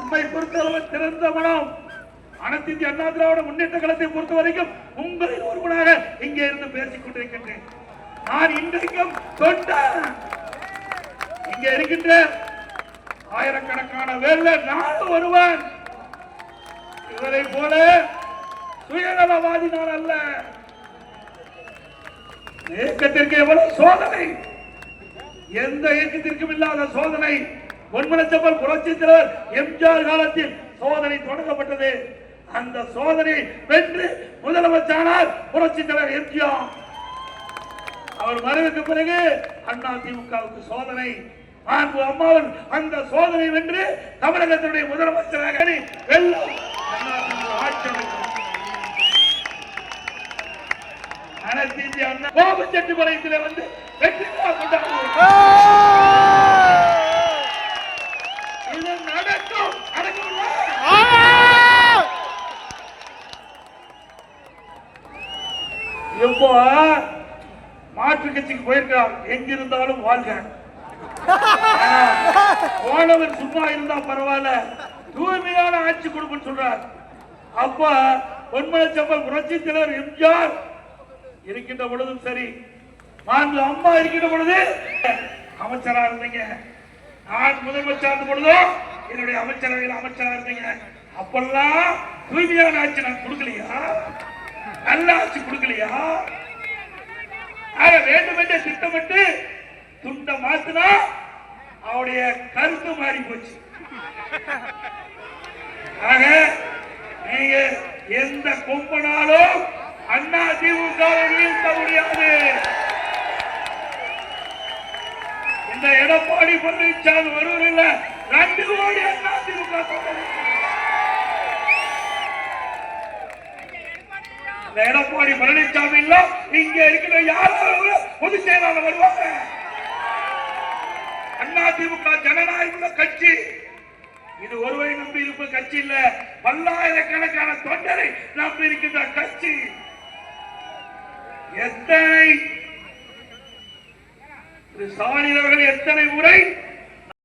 உண்மை பொறுத்தளவு திறந்த மனம். அனைத்து இந்திய அண்ணா திராவிட முன்னேற்ற கழகத்தை பொறுத்த வரைக்கும் உங்களில் ஒருவனாக இங்கே இருந்து பேசிக் கொண்டிருக்கின்றேன். நான் இன்றைக்கும் தொண்டன். இங்கே இருக்கின்ற ஆயிரக்கணக்கான வேலை நானும் வருவான். இவரை போல சுயநலவாதி நான் அல்ல. இயக்கத்திற்கு எவ்வளவு சோதனை, எந்த இயக்கத்திற்கும் இல்லாத சோதனை. பொன்மனச்செம்மல் புரட்சித் தலைவர் எம்ஜிஆர் காலத்தில் சோதனை தொடங்கப்பட்டது. அந்த சோதனை வென்று முதலமைச்சரானார் புரட்சித் தலைவர் எம்ஜிஆர். அவர் மறைவுக்கு பிறகு அதிமுகவுக்கு சோதனை. அம்மாவில் அந்த சோதனை வென்று தமிழகத்தினுடைய முதலமைச்சராக வெல்லும் ஆட்சி அமைக்கும். அனைத்து இந்திய அண்ணா கோபச்செட்டிப்பாளையத்தில் வந்து வெற்றி இது நடக்கும். எப்போ மாற்று கட்சிக்கு போயிருக்கிறார். எங்கிருந்தாலும் வாழ்க. போனவர் சும்மா இருந்தா பரவாயில்ல, தூய்மையான ஆட்சி கொடுக்கும் சொல்றார். அப்ப பொன்மனச்செம்மல் புரட்சித் தலைவர் எம்ஜிஆர் இருக்கின்ற பொழுதும் சரி, அம்மா இருக்கின்ற பொழுது அமைச்சரா இருந்தீங்க. நான் முதலமைச்சர் பொழுதும் என்னுடைய அமைச்சரவையில் அமைச்சரா இருந்தீங்க. அப்பெல்லாம் தூய்மையான ஆட்சி நான் கொடுக்கலையா? நல்ல ஆட்சி கொடுக்கலையா? வேண்டும் என்று திட்டமிட்டு துண்ட மாத்தினா அவருடைய கருத்து மாறி போச்சு. ஆக நீங்க எந்த கொம்பனாலும் அண்ணா திமுக வீழ்த்த முடியாது. இந்த எடப்பாடி பழனிசாமி வருவது இல்ல, 2 கோடி அண்ணா திமுக எடப்பாடி பழனிசாமி இல்ல, இங்க இருக்கிற யாராவது பொதுச் செயலாளர் வருவாங்க. அண்ணா திமுக ஜனநாயக கட்சி. இது ஒருவரை நம்பி இருப்ப கட்சி இல்ல, பல்லாயிரக்கணக்கான தொண்டரை நம்பி இருக்கின்ற கட்சி. எத்தனை ஸ்டாலின் அவர்கள் எத்தனை முறை